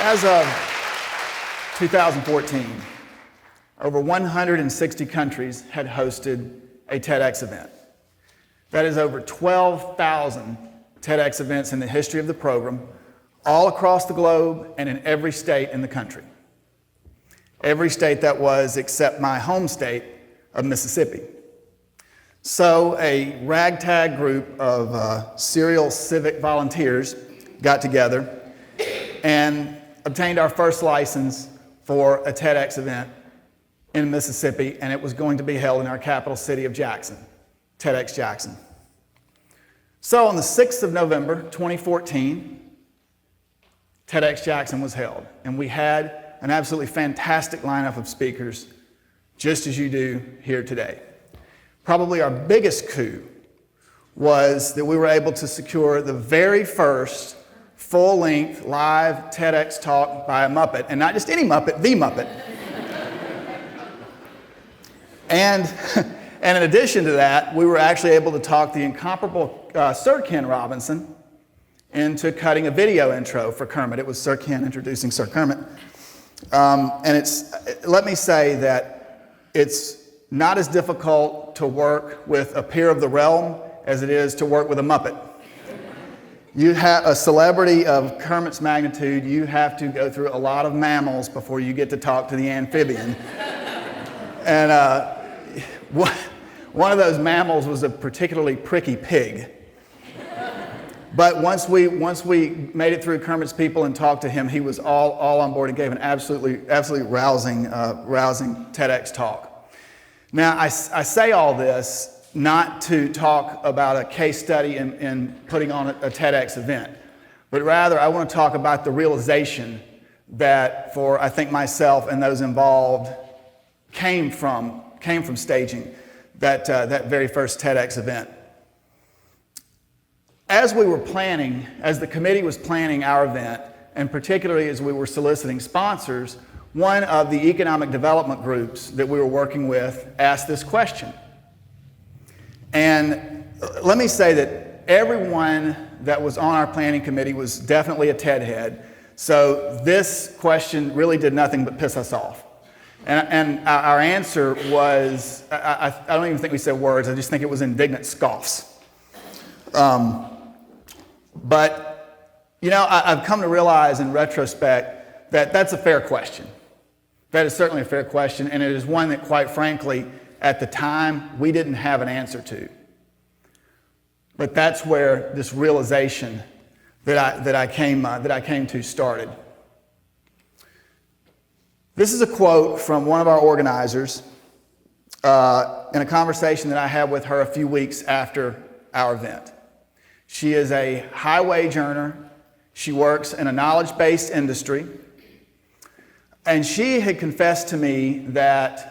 As of 2014, over 160 countries had hosted a TEDx event. That is over 12,000 TEDx events in the history of the program, all across the globe and in every state in the country. Every state that was except my home state of Mississippi. So a ragtag group of serial civic volunteers got together and obtained our first license for a TEDx event in Mississippi, and it was going to be held in our capital city of Jackson, TEDxJackson. So on the 6th of November, 2014, TEDxJackson was held, and we had an absolutely fantastic lineup of speakers, just as you do here today. Probably our biggest coup was that we were able to secure the very first full-length live TEDx talk by a Muppet, and not just any Muppet, the Muppet. And in addition to that, we were actually able to talk the incomparable Sir Ken Robinson into cutting a video intro for Kermit. It was Sir Ken introducing Sir Kermit. Let me say that it's not as difficult to work with a peer of the realm as it is to work with a Muppet. You have a celebrity of Kermit's magnitude, you have to go through a lot of mammals before you get to talk to the amphibian. And one of those mammals was a particularly pricky pig. But once we made it through Kermit's people and talked to him, he was all on board and gave an absolutely rousing TEDx talk. Now, I say all this not to talk about a case study in putting on a TEDx event, but rather I want to talk about the realization that for, I think, myself and those involved came from staging that very first TEDx event. As we were planning, as the committee was planning our event, and particularly as we were soliciting sponsors, one of the economic development groups that we were working with asked this question. And let me say that everyone that was on our planning committee was definitely a TED head, so this question really did nothing but piss us off. And our answer was, I don't even think we said words, I just think it was indignant scoffs. But, you know, I've come to realize in retrospect that that's a fair question. That is certainly a fair question, and it is one that, quite frankly, at the time, we didn't have an answer to. But that's where this realization that I came to started. This is a quote from one of our organizers in a conversation that I had with her a few weeks after our event. She is a high-wage earner. She works in a knowledge-based industry. And she had confessed to me that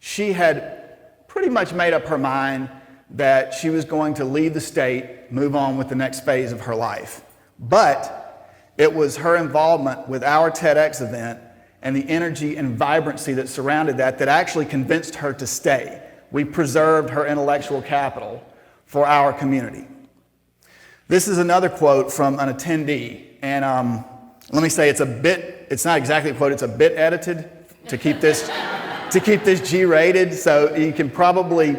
she had pretty much made up her mind that she was going to leave the state, move on with the next phase of her life. But it was her involvement with our TEDx event and the energy and vibrancy that surrounded that actually convinced her to stay. We preserved her intellectual capital for our community. This is another quote from an attendee, and let me say it's not exactly a quote, it's a bit edited to keep this G-rated, so you can probably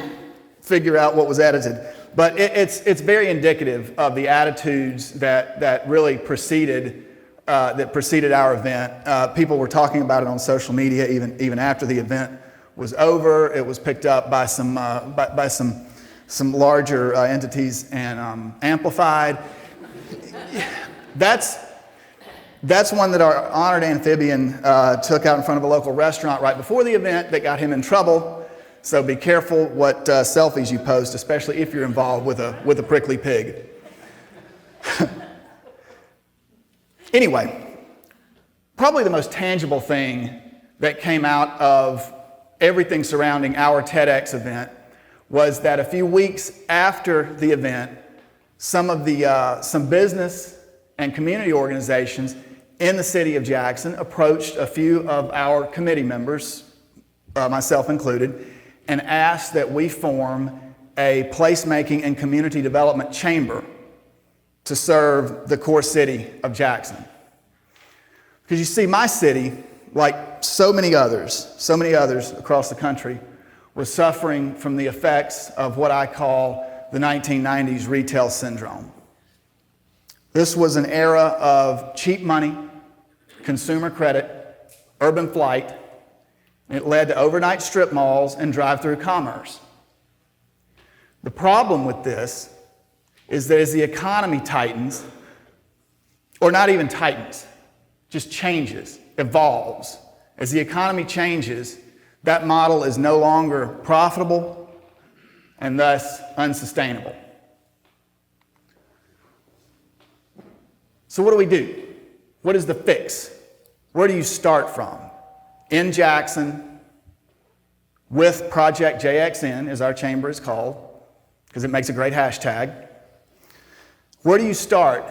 figure out what was edited. But it's very indicative of the attitudes that really preceded our event. People were talking about it on social media even after the event was over. It was picked up by some larger entities and amplified. That's one that our honored amphibian took out in front of a local restaurant right before the event that got him in trouble. So be careful what selfies you post, especially if you're involved with a prickly pig. Anyway, probably the most tangible thing that came out of everything surrounding our TEDx event was that a few weeks after the event, some business and community organizations in the city of Jackson approached a few of our committee members, myself included, and asked that we form a placemaking and community development chamber to serve the core city of Jackson. Because you see, my city, like so many others across the country, was suffering from the effects of what I call the 1990s retail syndrome. This was an era of cheap money, consumer credit, urban flight. It led to overnight strip malls and drive-through commerce. The problem with this is that as the economy tightens, or not even tightens, just changes, evolves. As the economy changes, that model is no longer profitable and thus unsustainable. So what do we do? What is the fix? Where do you start from? In Jackson, with TEDxJackson, as our chamber is called, because it makes a great hashtag. Where do you start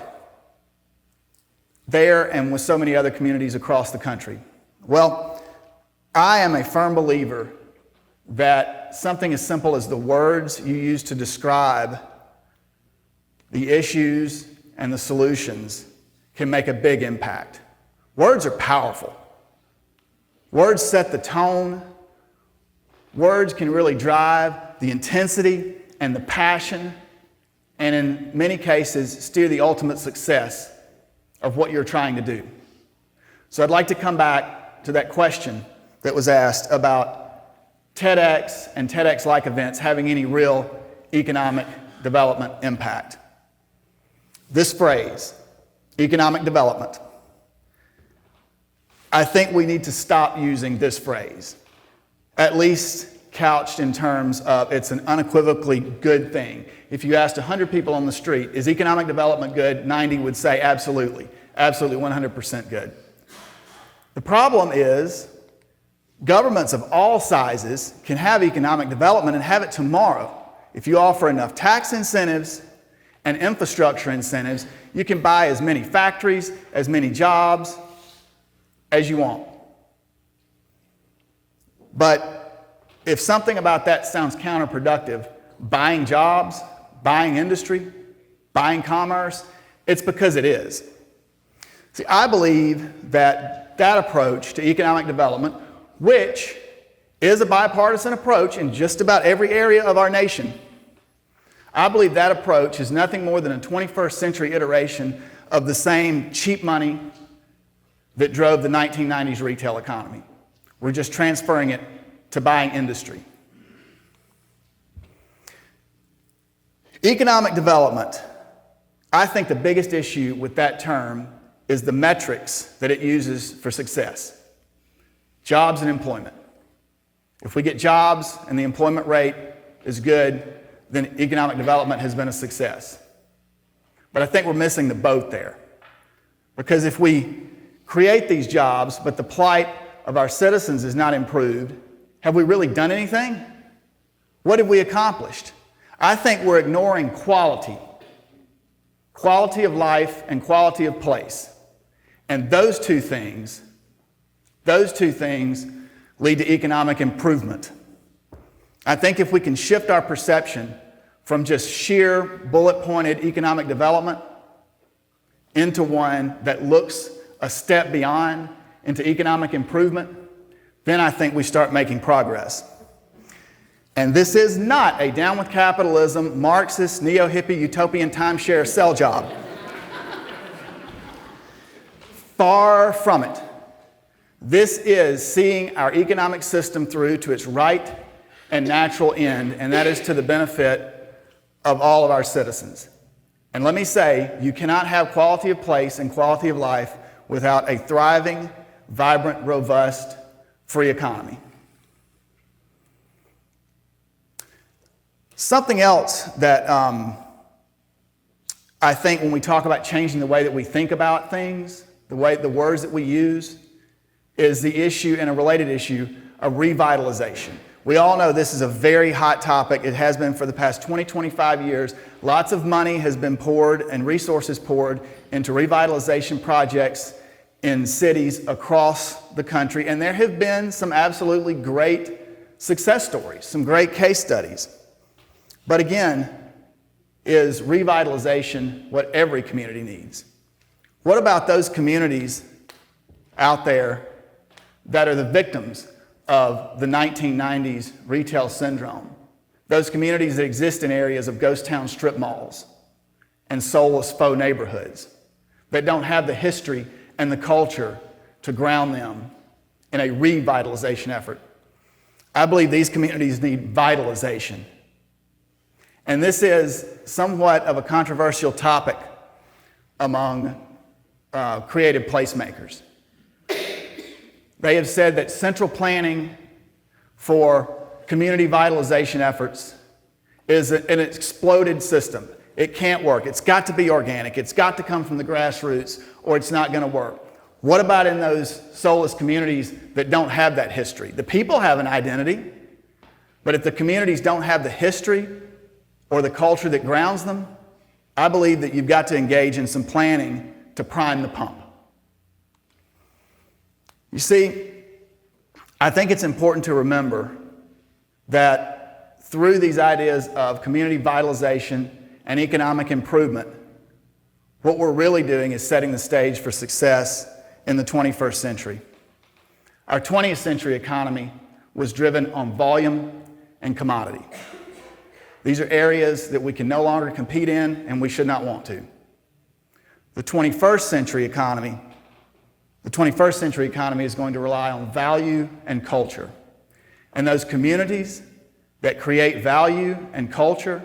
there and with so many other communities across the country? Well, I am a firm believer that something as simple as the words you use to describe the issues and the solutions can make a big impact. Words are powerful. Words set the tone. Words can really drive the intensity and the passion, and in many cases, steer the ultimate success of what you're trying to do. So I'd like to come back to that question that was asked about TEDx and TEDx-like events having any real economic development impact. This phrase, economic development, I think we need to stop using this phrase, at least couched in terms of it's an unequivocally good thing. If you asked 100 people on the street, is economic development good? 90 would say absolutely, absolutely 100% good. The problem is governments of all sizes can have economic development and have it tomorrow. If you offer enough tax incentives and infrastructure incentives, you can buy as many factories, as many jobs as you want. But if something about that sounds counterproductive, buying jobs, buying industry, buying commerce, it's because it is. See, I believe that that approach to economic development, which is a bipartisan approach in just about every area of our nation, I believe that approach is nothing more than a 21st century iteration of the same cheap money that drove the 1990s retail economy. We're just transferring it to buying industry. Economic development, I think the biggest issue with that term is the metrics that it uses for success. Jobs and employment. If we get jobs and the employment rate is good, then economic development has been a success. But I think we're missing the boat there. Because if we create these jobs, but the plight of our citizens is not improved, have we really done anything? What have we accomplished? I think we're ignoring quality of life and quality of place. And those two things lead to economic improvement. I think if we can shift our perception from just sheer bullet-pointed economic development into one that looks a step beyond, into economic improvement, then I think we start making progress. And this is not a down with capitalism, Marxist, neo-hippie, utopian timeshare sell job. Far from it. This is seeing our economic system through to its right and natural end, and that is to the benefit of all of our citizens. And let me say, you cannot have quality of place and quality of life without a thriving, vibrant, robust, free economy. Something else that I think when we talk about changing the way that we think about things, the words that we use, is the issue and a related issue of revitalization. We all know this is a very hot topic. It has been for the past 20, 25 years. Lots of money has been poured and resources poured into revitalization projects in cities across the country, and there have been some absolutely great success stories, some great case studies. But again, is revitalization what every community needs? What about those communities out there that are the victims of the 1990s retail syndrome. Those communities that exist in areas of ghost town strip malls and soulless faux neighborhoods that don't have the history and the culture to ground them in a revitalization effort. I believe these communities need vitalization. And this is somewhat of a controversial topic among creative placemakers. They have said that central planning for community vitalization efforts is an exploded system. It can't work. It's got to be organic. It's got to come from the grassroots, or it's not going to work. What about in those soulless communities that don't have that history? The people have an identity, but if the communities don't have the history or the culture that grounds them, I believe that you've got to engage in some planning to prime the pump. You see, I think it's important to remember that through these ideas of community vitalization and economic improvement, what we're really doing is setting the stage for success in the 21st century. Our 20th century economy was driven on volume and commodity. These are areas that we can no longer compete in, and we should not want to. The 21st century economy is going to rely on value and culture. And those communities that create value and culture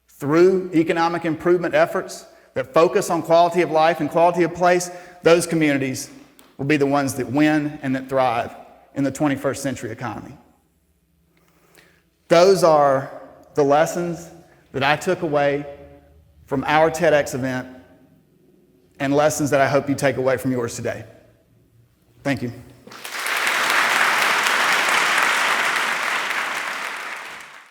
through economic improvement efforts that focus on quality of life and quality of place, those communities will be the ones that win and that thrive in the 21st century economy. Those are the lessons that I took away from our TEDx event and lessons that I hope you take away from yours today. Thank you.